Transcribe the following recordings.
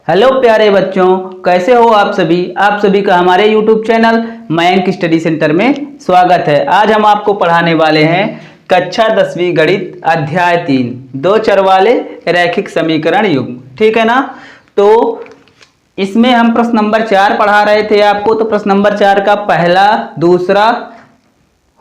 Hello प्यारे बच्चों, कैसे हो आप सभी का हमारे YouTube channel Mayank study centre में स्वागत है। आज हम आपको पढ़ाने वाले हैं कक्षा 10वीं गणित अध्याय 3 दो चर वाले रैखिक समीकरण युग्म। ठीक है ना। तो इसमें हम प्रश्न नंबर 4 पढ़ा रहे थे आपको। तो प्रश्न नंबर 4 का पहला दूसरा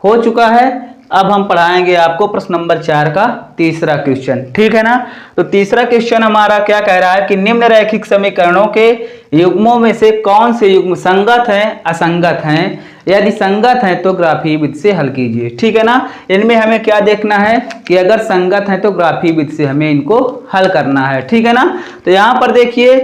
हो चुका है। अब हम पढ़ाएंगे आपको प्रश्न नंबर 4 का तीसरा क्वेश्चन। ठीक है ना। तो तीसरा क्वेश्चन हमारा क्या कह रहा है कि निम्न रैखिक समीकरणों के युग्मों में से कौन से युग्म संगत हैं असंगत हैं, यदि संगत हैं तो ग्राफीय विधि से हल कीजिए। ठीक है ना। इनमें हमें क्या देखना है कि अगर संगत हैं तो ग्राफीय विधि से हमें इनको हल करना है। ठीक है ना। तो यहाँ पर देखिए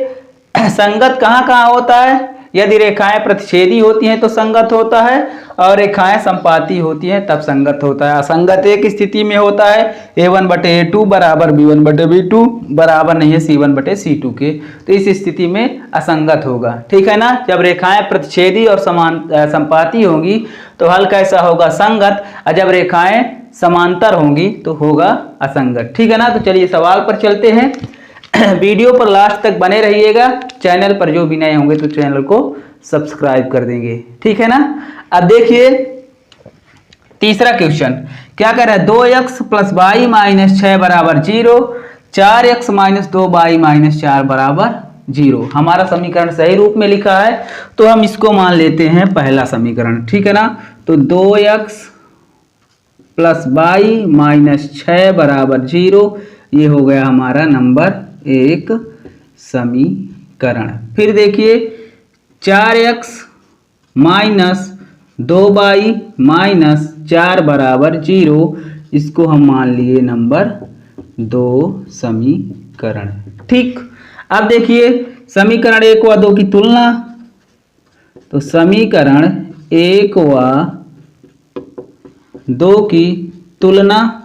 संगत कहाँ कहाँ होता है। यदि रेखाएं प्रतिच्छेदी होती हैं तो संगत होता है, और रेखाएं संपाती होती हैं तब संगत होता है। असंगत एक स्थिति में होता है a1/a2 बराबर b1/b2 बराबर नहीं है c1/c2 के। तो इस स्थिति में असंगत होगा। ठीक है ना। जब रेखाएं प्रतिच्छेदी और संपाती होंगी तो हल कैसा होगा, संगत। और जब रेखाएं समांतर होंगी तो होगा असंगत। ठीक है ना। तो चलिए सवाल पर चलते हैं। वीडियो पर लास्ट तक बने रहिएगा। चैनल पर जो भी नए होंगे तो चैनल को सब्सक्राइब कर देंगे। ठीक है ना। अब देखिए तीसरा क्वेश्चन क्या कह रहा है, 2x + y - 6 बराबर 0, 4x - 2y - 4 बराबर 0। हमारा समीकरण सही रूप में लिखा है तो हम इसको मान लेते हैं पहला समीकरण। ठीक है ना। तो 2x + y - 6 बराबर 0, ये हो गया हमारा नंबर 1 समीकरण। फिर देखिए 4x - 2y - 4 बराबर 0, इसको हम मान लिए नंबर 2 समीकरण। ठीक। अब देखिए समीकरण 1 व 2 की तुलना। तो समीकरण 1 व 2 की तुलना।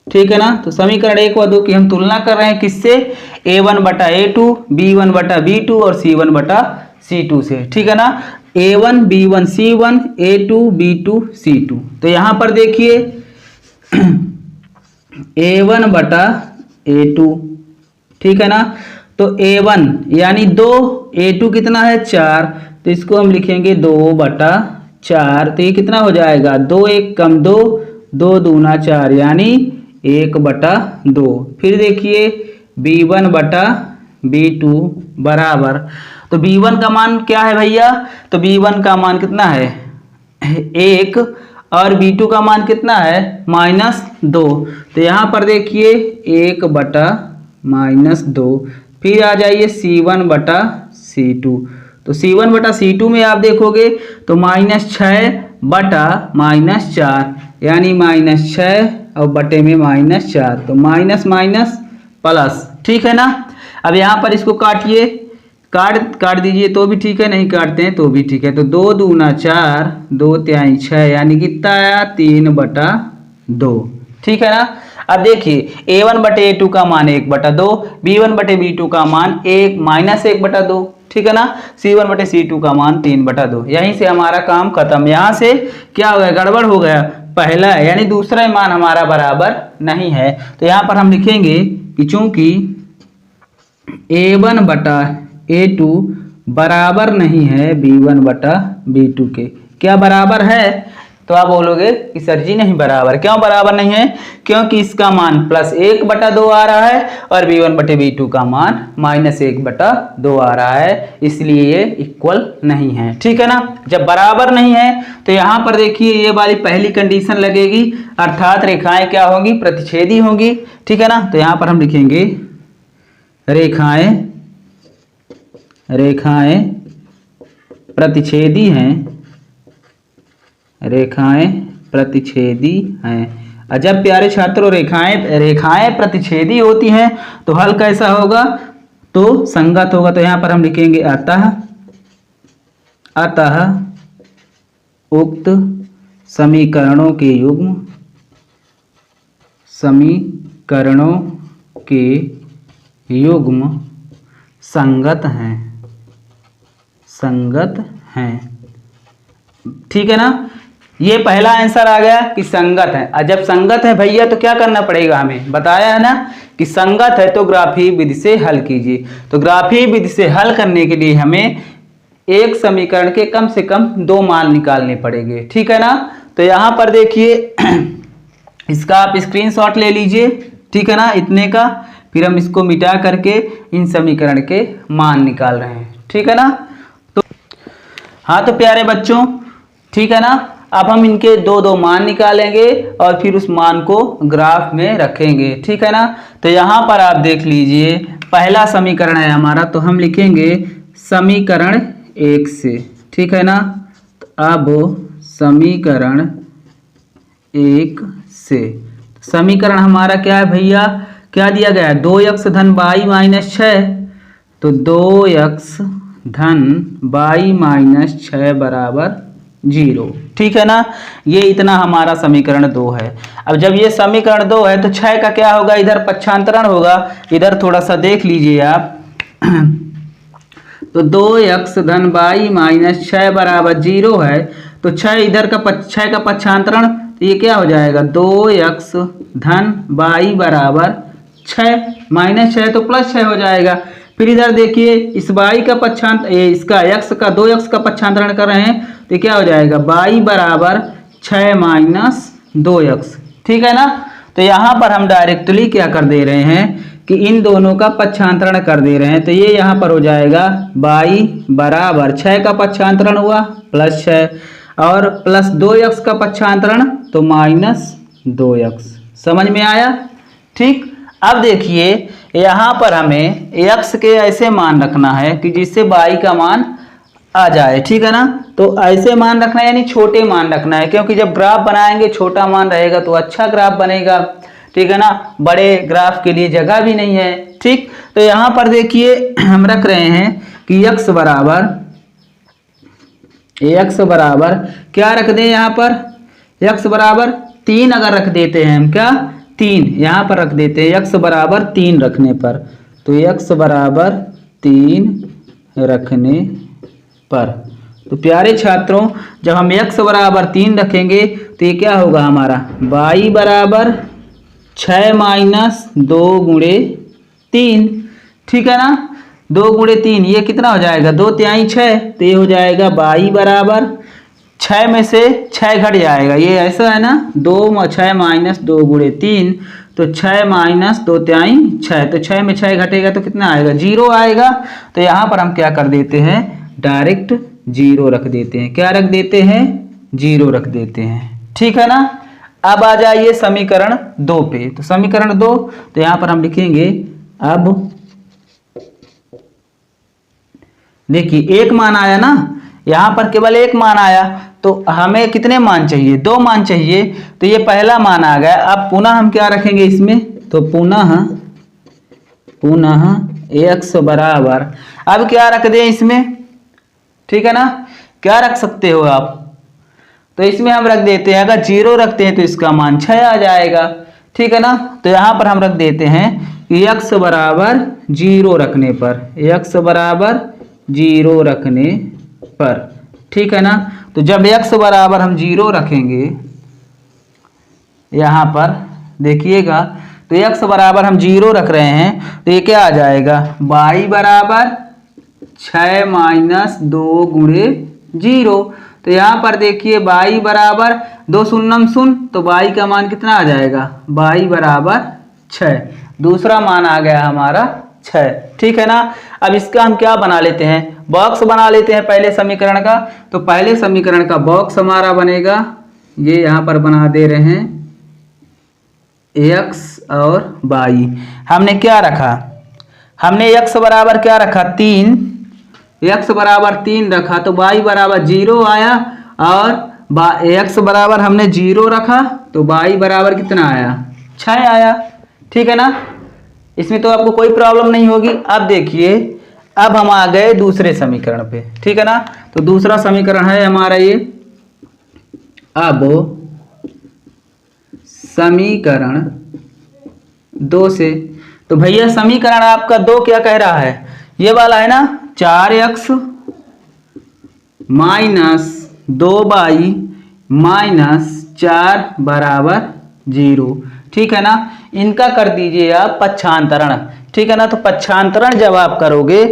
ठीक है ना। तो समीकरण 1 व 2 की हम तुलना कर रहे हैं किससे, a1/a2 b1/b2 और c1/c2 से। ठीक है ना। a1 b1 c1 a2 b2 c2। तो यहां पर देखिए a1/a2। ठीक है ना। तो a1 यानी 2, a2 कितना है 4, तो इसको हम लिखेंगे 2/4। तो ये कितना हो जाएगा, 2 1 कम 2, 2 दूना 4 यानी 1/2। फिर देखिए b1/b2 बराबर, तो b1 का मान क्या है भैया, तो b1 का मान कितना है 1, और b2 का मान कितना है -2। तो यहाँ पर देखिए 1/-2। फिर आ जाइए c1/c2। तो c1/c2 में आप देखोगे तो -6/-4 यानी -6 और बटे में -4, तो माइनस माइनस प्लस। ठीक है ना। अब यहाँ पर इसको काटिए, काट दीजिए तो भी ठीक है, नहीं काटते हैं तो भी ठीक है। तो 2 दूना 4, 2 तिहाई 6 यानी कितना आया 3/2। ठीक है ना। अब देखिए a1/a2 का मान 1/2, b1/b2 का मान -1/2। ठीक है ना। c1/c2 का मान 3/2। यहीं से हमारा काम खत्म। यहाँ से क्या हो गया, गड़बड़ हो गया, पहला है यानी दूसरा मान हमारा बराबर नहीं है। तो यहाँ पर हम लिखेंगे कि चूंकि a1/a2 बराबर नहीं है b1/b2 के। क्या बराबर है, तो आप बोलोगे कि सर जी नहीं बराबर। क्यों बराबर नहीं है, क्योंकि इसका मान +1/2 आ रहा है और b1/b2 का मान -1/2 आ रहा है, इसलिए ये इक्वल नहीं है। ठीक है ना। जब बराबर नहीं है तो यहाँ पर देखिए ये वाली पहली कंडीशन लगेगी, अर्थात रेखाएं क्या होंगी, प्रतिच्छेदी होंगी। ठीक है ना। तो यहाँ पर हम लिखेंगे रेखाएं प्रतिच्छेदी हैं, रेखाएं प्रतिच्छेदी हैं। और जब प्यारे छात्रों रेखाएं प्रतिच्छेदी होती हैं तो हल कैसा होगा, तो संगत होगा। तो यहां पर हम लिखेंगे अतः उक्त समीकरणों के युग्म संगत हैं। ठीक है ना। ये पहला आंसर आ गया कि संगत है। और जब संगत है भैया तो क्या करना पड़ेगा, हमें बताया है ना कि संगत है तो ग्राफी विधि से हल कीजिए। तो ग्राफी विधि से हल करने के लिए हमें एक समीकरण के कम से कम 2 मान निकालने पड़ेंगे, ठीक है ना। तो यहाँ पर देखिए इसका आप स्क्रीनशॉट ले लीजिए, ठीक है ना, इतने का। फिर हम इसको मिटा करके इन समीकरण के मान निकाल रहे हैं, ठीक है ना। तो हाँ तो प्यारे बच्चों, ठीक है ना, अब हम इनके 2 मान निकालेंगे और फिर उस मान को ग्राफ में रखेंगे, ठीक है ना। तो यहाँ पर आप देख लीजिए पहला समीकरण है हमारा, तो हम लिखेंगे समीकरण 1 से, ठीक है ना। तो अब समीकरण 1 से समीकरण हमारा क्या है भैया, क्या दिया गया है, 2x धन y माइनस 6। तो 2x धन y माइनस 6 बराबर 0, ठीक है ना। ये इतना हमारा समीकरण 2 है। अब जब ये समीकरण 2 है तो 6 का क्या होगा, इधर पक्षांतरण होगा। इधर थोड़ा सा देख लीजिए आप तो 2x धन y माइनस 6 बराबर 0 है। तो 6 इधर का 6 का पक्षांतरण, तो ये क्या हो जाएगा, 2x धन y बराबर 6 माइनस 6 तो प्लस 6 हो जाएगा। फिर इधर देखिए इस y का पक्षांतर, इसका x का 2x का पक्षांतरण कर रहे हैं, तो क्या हो जाएगा y बराबर 6 माइनस 2x, ठीक है ना। तो यहाँ पर हम डायरेक्टली क्या कर दे रहे हैं कि इन दोनों का पक्षांतरण कर दे रहे हैं। तो ये यहाँ पर हो जाएगा y बराबर 6 का पक्षांतरण हुआ प्लस 6 और प्लस 2x का पक्षांतरण तो माइनस 2x। समझ में आया, ठीक। अब देखिए यहाँ पर हमें x के ऐसे मान रखना है कि जिससे y का मान आ जाए, ठीक है ना। तो ऐसे मान रखना है यानी छोटे मान रखना है, क्योंकि जब ग्राफ बनाएंगे छोटा मान रहेगा तो अच्छा ग्राफ बनेगा, ठीक है ना। बड़े ग्राफ के लिए जगह भी नहीं है, ठीक। तो यहाँ पर देखिए हम रख रहे हैं कि x बराबर क्या रख दें, यहाँ पर x बराबर 3 अगर रख देते हैं हम, क्या 3 यहाँ पर रख देते हैं x बराबर 3 रखने पर। तो x बराबर 3 रखने पर, तो प्यारे छात्रों जब हम x बराबर 3 रखेंगे तो ये क्या होगा हमारा, y बराबर 6 माइनस 2 गुणे 3, ठीक है ना। 2 गुणे 3 ये कितना हो जाएगा, 2 तिहाई 6, तो ये हो जाएगा y बराबर 6 में से 6 घट जाएगा, ये ऐसा है ना, 6 माइनस 2 गुणे 3, तो 6 माइनस 2 तिहाई 6, तो 6 में 6 घटेगा तो कितना आएगा, 0 आएगा। तो यहाँ पर हम क्या कर देते हैं, डायरेक्ट 0 रख देते हैं। क्या रख देते हैं, 0 रख देते हैं, ठीक है ना। अब आ जाइए समीकरण 2 पे। तो समीकरण 2, तो यहाँ पर हम लिखेंगे, अब देखिए एक मान आया ना, यहाँ पर केवल एक मान आया, तो हमें कितने मान चाहिए, 2 मान चाहिए। तो ये पहला मान आ गया। अब पुनः हम क्या रखेंगे इसमें, तो पुनः x बराबर, अब क्या रख दें इसमें, ठीक है ना, क्या रख सकते हो आप, तो इसमें हम रख देते हैं, अगर 0 रखते हैं तो इसका मान 6 आ जाएगा, ठीक है ना। तो यहाँ पर हम रख देते हैं कि x बराबर 0 रखने पर, x बराबर 0 रखने पर, ठीक है ना। तो जब x बराबर हम 0 रखेंगे, यहाँ पर देखिएगा, तो x बराबर हम 0 रख रहे हैं, तो ये क्या आ जाएगा, y बराबर 6 माइनस 2 गुणे 0। तो यहाँ पर देखिए y बराबर 2 शून्यम शून्य, तो y का मान कितना आ जाएगा, y बराबर 6, दूसरा मान आ गया हमारा 6, ठीक है ना। अब इसका हम क्या बना लेते हैं, बॉक्स बना लेते हैं पहले समीकरण का। तो पहले समीकरण का बॉक्स हमारा बनेगा, ये यहाँ पर बना दे रहे हैं, x और y। हमने क्या रखा, हमने x बराबर क्या रखा, 3, x बराबर 3 रखा, तो y बराबर 0 आया, और x बराबर हमने 0 रखा, तो y बराबर कितना आया, 6 आया, ठीक है ना। इसमें तो आपको कोई प्रॉब्लम नहीं होगी। अब देखिए, अब हम आ गए दूसरे समीकरण पे, ठीक है ना। तो दूसरा समीकरण है हमारा ये, अब समीकरण 2 से, तो भैया समीकरण आपका 2 क्या कह रहा है, ये वाला है ना, 4x माइनस 2y -4 बराबर 0। ठीक है ना। इनका कर दीजिए आप पक्षांतरण। ठीक है ना। तो पक्षांतरण जब आप करोगे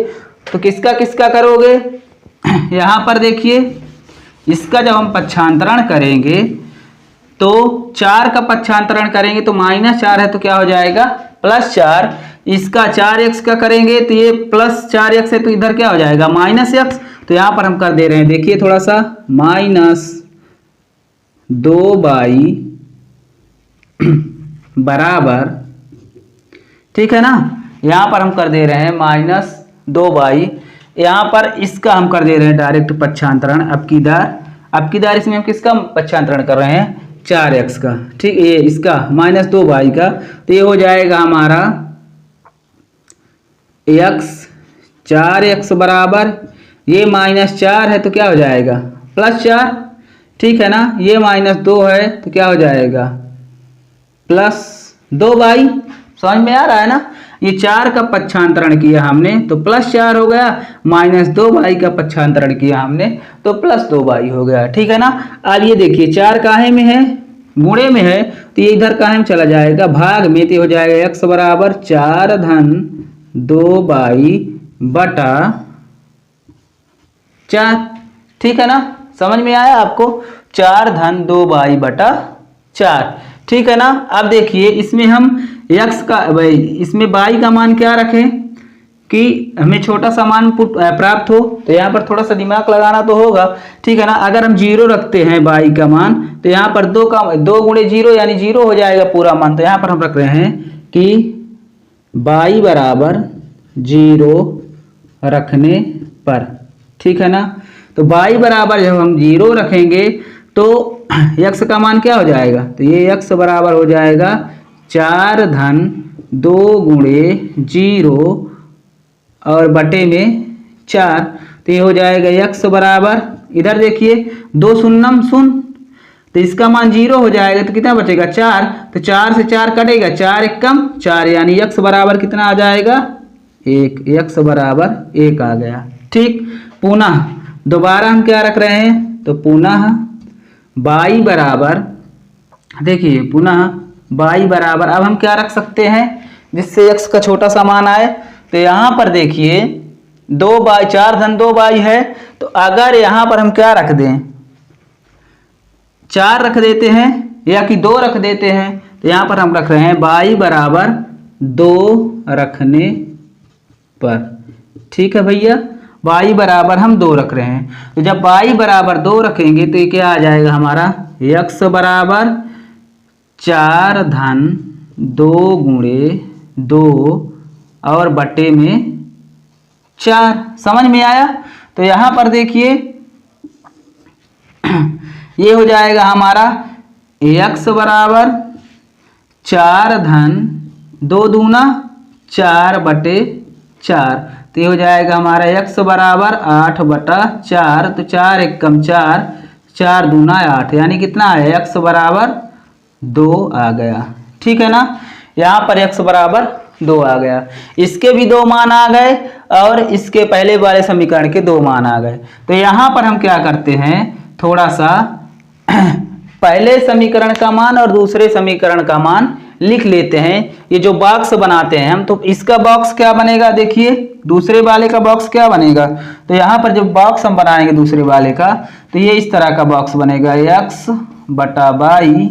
तो किसका किसका करोगे, यहाँ पर देखिए इसका जब हम पक्षांतरण करेंगे तो 4 का पक्षांतरण करेंगे तो -4 है तो क्या हो जाएगा +4। इसका 4x का करेंगे तो ये +4x है तो इधर क्या हो जाएगा -x। तो यहाँ पर हम कर दे रहे हैं देखिए थोड़ा सा -2y बराबर, ठीक है ना। यहाँ पर हम कर दे रहे हैं -2y, यहाँ पर इसका हम कर दे रहे हैं डायरेक्ट पक्षांतरण। अब की दार इसमें हम किसका पक्षांतरण कर रहे हैं 4x का। ठीक, ये इसका -2y का, तो ये हो जाएगा हमारा x 4x बराबर, ये -4 है तो क्या हो जाएगा +4। ठीक है ना। ये -2 है तो क्या हो जाएगा +2y। समझ में आ रहा है ना। ये 4 का पक्षांतरण किया हमने तो +4 हो गया, -2y का पक्षांतरण किया हमने तो +2y हो गया। ठीक है ना। अब ये देखिए 4 काहे में है, गुणे में है, तो ये इधर काहे में चला जाएगा भाग में, तो हो जाएगा x बराबर 4 धन 2y बटा 4। ठीक है ना। समझ में आया आपको, 4 धन 2y बटा 4। ठीक है ना। अब देखिए इसमें हम x का इसमें y का मान क्या रखें कि हमें छोटा सा मान प्राप्त हो, तो यहाँ पर थोड़ा सा दिमाग लगाना तो होगा। ठीक है ना। अगर हम 0 रखते हैं y का मान तो यहाँ पर 2 गुणे 0 यानी 0 हो जाएगा पूरा मान। तो यहाँ पर हम रख रहे हैं कि y बराबर 0 रखने पर। ठीक है ना। तो y बराबर जब हम 0 रखेंगे तो x का मान क्या हो जाएगा, तो ये x बराबर हो जाएगा 4 धन 2 गुणे 0 और बटे में 4। तो ये हो जाएगा x बराबर, इधर देखिए 2 शून्यम शून्य, तो इसका मान 0 हो जाएगा तो कितना बचेगा 4। तो 4 से 4 कटेगा, 4 एकम 4 यानी x बराबर कितना आ जाएगा 1। x बराबर 1 आ गया। ठीक। पुनः दोबारा हम क्या रख रहे हैं, तो पुनः y बराबर, देखिए पुनः y बराबर, अब हम क्या रख सकते हैं जिससे x का छोटा सा मान आए। तो यहाँ पर देखिए 2y 4 धन 2y है, तो अगर यहाँ पर हम क्या रख दें 4 रख देते हैं या कि 2 रख देते हैं, तो यहाँ पर हम रख रहे हैं y बराबर 2 रखने पर। ठीक है भैया, y बराबर हम 2 रख रहे हैं। तो जब y बराबर 2 रखेंगे तो ये क्या आ जाएगा हमारा x बराबर 4 धन 2 गुणे 2 और बटे में 4। समझ में आया। तो यहाँ पर देखिए ये हो जाएगा हमारा x बराबर 4 धन 2 दूना 4 बटे 4। तो ये हो जाएगा हमारा x बराबर 8 बटा 4। तो 4 एकम 4, 4 दूना 8 यानी कितना है x बराबर 2 आ गया। ठीक है ना। यहाँ पर x बराबर 2 आ गया। इसके भी 2 मान आ गए और इसके पहले वाले समीकरण के 2 मान आ गए। तो यहाँ पर हम क्या करते हैं, थोड़ा सा पहले समीकरण का मान और दूसरे समीकरण का मान लिख लेते हैं। ये जो बॉक्स बनाते हैं हम, तो इसका बॉक्स क्या बनेगा, देखिए दूसरे वाले का बॉक्स क्या बनेगा। तो यहाँ पर जब बॉक्स हम बनाएंगे दूसरे वाले का, तो ये इस तरह का बॉक्स बनेगा x बटा y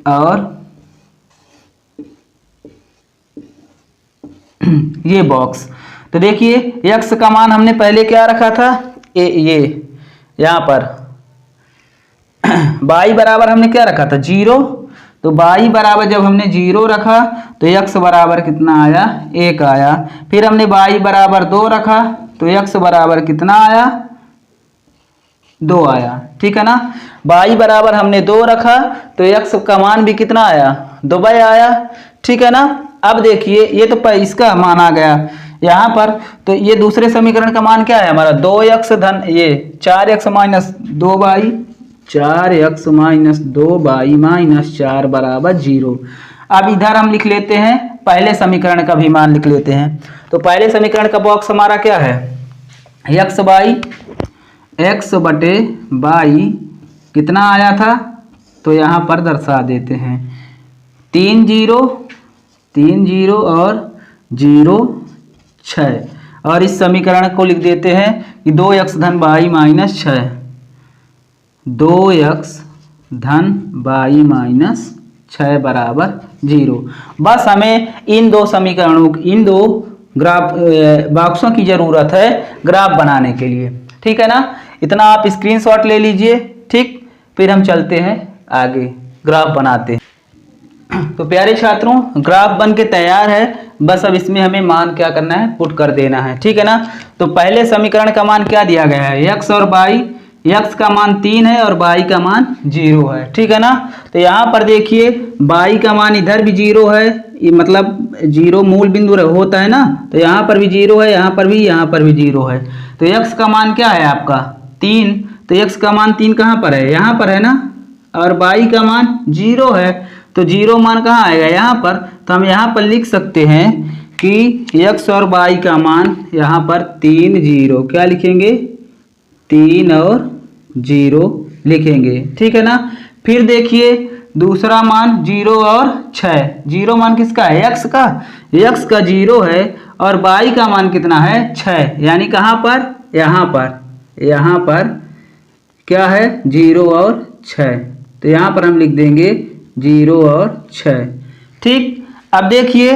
और ये बॉक्स। तो देखिए x का मान हमने पहले क्या रखा था, ये यहाँ पर y बराबर हमने क्या रखा था 0। तो y बराबर जब हमने 0 रखा तो x बराबर कितना आया 1 आया। फिर हमने y बराबर 2 रखा तो x बराबर कितना आया 2 आया। ठीक है ना। y बराबर हमने 2 रखा तो x का मान भी कितना आया 2 आया। ठीक है ना। अब देखिए ये तो इसका मान आ गया यहाँ पर, तो ये दूसरे समीकरण का मान क्या है हमारा 2x धन ये 4x minus 2y, 4x minus 2y minus 4 बराबर 0। अब इधर हम लिख लेते हैं पहले समीकरण का भी मान लिख लेते हैं। तो पहले समीकरण का बॉक्स हमारा क्या है x बटे y कितना आया था, तो यहाँ पर दर्शा देते हैं 3 जीरो और 0 6, और इस समीकरण को लिख देते हैं कि 2x धन y माइनस 6, 2x धन y माइनस 6 बराबर 0। बस हमें इन दो समीकरणों, इन दो ग्राफ बॉक्सों की ज़रूरत है ग्राफ बनाने के लिए, ठीक है ना। इतना आप स्क्रीनशॉट ले लीजिए, ठीक। फिर हम चलते हैं आगे, ग्राफ बनाते हैं। तो प्यारे छात्रों, ग्राफ बन के तैयार है, बस अब इसमें हमें मान क्या करना है, पुट कर देना है, ठीक है ना। तो पहले समीकरण का मान क्या दिया गया है, x और y, x का मान 3 है और y का मान 0 है, ठीक है ना। तो यहाँ पर देखिए y का मान इधर भी 0 है, ये मतलब 0 मूल बिंदु होता है ना, तो यहाँ पर भी 0 है, यहाँ पर भी 0 है। तो x का मान क्या है आपका 3, तो x का मान 3 कहाँ पर है, यहाँ पर है ना, और y का मान 0 है, तो 0 मान कहाँ आएगा, यहाँ पर। तो हम यहाँ पर लिख सकते हैं कि x और y का मान यहाँ पर 3 0, क्या लिखेंगे, 3 और 0 लिखेंगे, ठीक है ना। फिर देखिए दूसरा मान 0 और 6, 0 मान किसका है, x का, x का 0 है और y का मान कितना है 6, यानी कहाँ पर, यहाँ पर क्या है 0 और 6, तो यहाँ पर हम लिख देंगे 0 और 6, ठीक। अब देखिए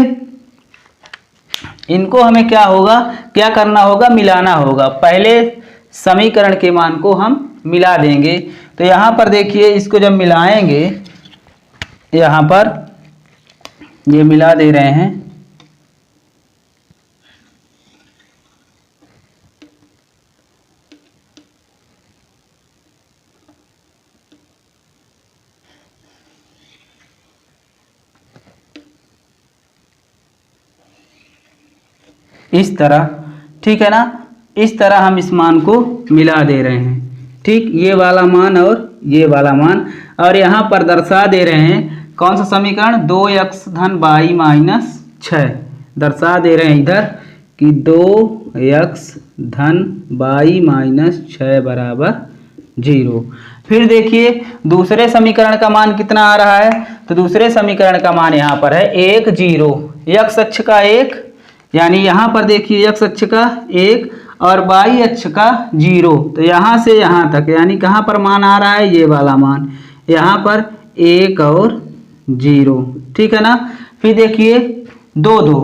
इनको हमें क्या करना होगा, मिलाना होगा। पहले समीकरण के मान को हम मिला देंगे। तो यहाँ पर देखिए इसको जब मिलाएंगे, यहाँ पर ये मिला दे रहे हैं, इस तरह, ठीक है ना। इस तरह हम इस मान को मिला दे रहे हैं, ठीक, ये वाला मान और ये वाला मान, और यहाँ पर दर्शा दे रहे हैं कौन सा समीकरण, 2x धन y माइनस 6, दर्शा दे रहे हैं इधर कि 2x धन y माइनस 6 बराबर 0। फिर देखिए दूसरे समीकरण का मान कितना आ रहा है, तो दूसरे समीकरण का मान यहाँ पर है 1 0, x अक्ष का 1, यानी यहाँ पर देखिए x अक्ष का 1 और y अक्ष का 0, तो यहाँ से यहाँ तक यानी कहाँ पर मान आ रहा है, ये वाला मान, यहाँ पर 1 और 0, ठीक है ना। फिर देखिए 2 2,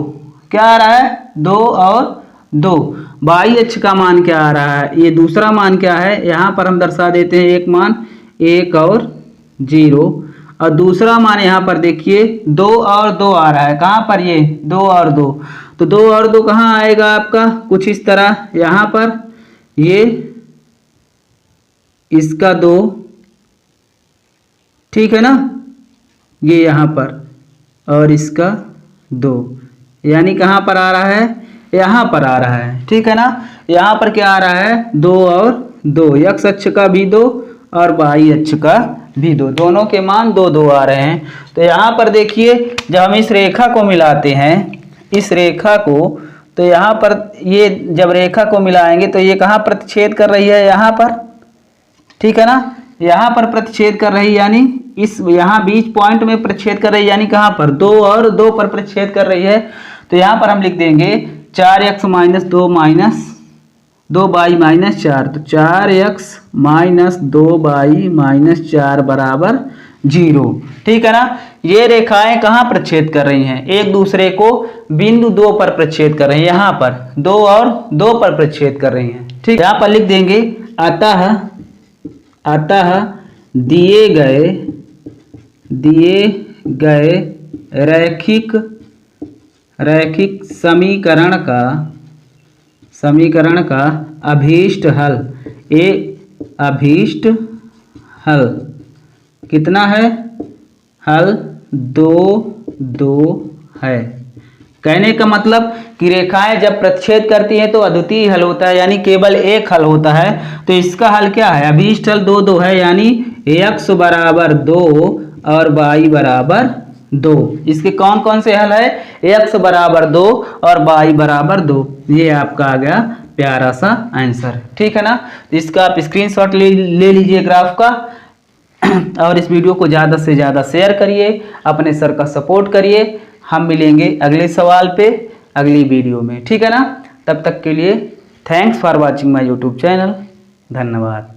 क्या आ रहा है, 2 और 2, y अक्ष का मान क्या आ रहा है, ये दूसरा मान क्या है, यहाँ पर हम दर्शा देते हैं एक मान 1 और 0, और दूसरा मान यहाँ पर देखिए 2 और 2 आ रहा है, कहाँ पर, ये 2 और 2, तो 2 और 2 कहाँ आएगा आपका, कुछ इस तरह, यहाँ पर ये इसका 2, ठीक है ना, ये यहाँ पर, और इसका 2, यानी कहाँ पर आ रहा है, यहाँ पर आ रहा है, ठीक है ना। यहाँ पर क्या आ रहा है, 2 और 2, x अक्ष का भी 2 और y अक्ष का भी 2, दोनों के मान 2 2 आ रहे हैं। तो यहाँ पर देखिए जब हम इस रेखा को मिलाते हैं, इस रेखा को, तो यहाँ पर ये जब रेखा को मिलाएंगे तो ये कहाँ प्रतिच्छेद कर रही है, यहाँ पर, ठीक है ना, यहाँ पर प्रतिच्छेद कर रही है, यानी इस यहाँ बीच पॉइंट में प्रतिच्छेद कर रही है, यानी कहाँ पर 2 और 2 पर प्रतिच्छेद कर रही है। तो यहाँ पर हम लिख देंगे 4x minus 2 minus 2y minus 4, तो 4x माइनस 2y माइनस 4 बराबर 0, ठीक है ना। ये रेखाएं कहाँ प्रतिच्छेद कर रही हैं, एक दूसरे को बिंदु 2 पर प्रतिच्छेद कर रही हैं, यहाँ पर 2 और 2 पर प्रतिच्छेद कर रही हैं, ठीक। यहाँ पर लिख देंगे अतः दिए गए रैखिक समीकरण का अभीष्ट हल कितना है, हल 2 2 है। कहने का मतलब कि रेखाएं जब प्रतिच्छेद करती हैं तो अद्वितीय हल होता है, यानी केवल एक हल होता है। तो इसका हल क्या है, अभीष्ट हल 2 2 है, यानी x बराबर 2 और y बराबर 2। इसके कौन कौन से हल है, x बराबर 2 और y बराबर 2, ये आपका आ गया प्यारा सा आंसर, ठीक है ना। तो इसका आप स्क्रीनशॉट ले लीजिए ग्राफ का, और इस वीडियो को ज़्यादा से ज़्यादा शेयर करिए, अपने सर का सपोर्ट करिए। हम मिलेंगे अगले सवाल पे अगली वीडियो में, ठीक है ना। तब तक के लिए thanks for watching my YouTube channel. धन्यवाद।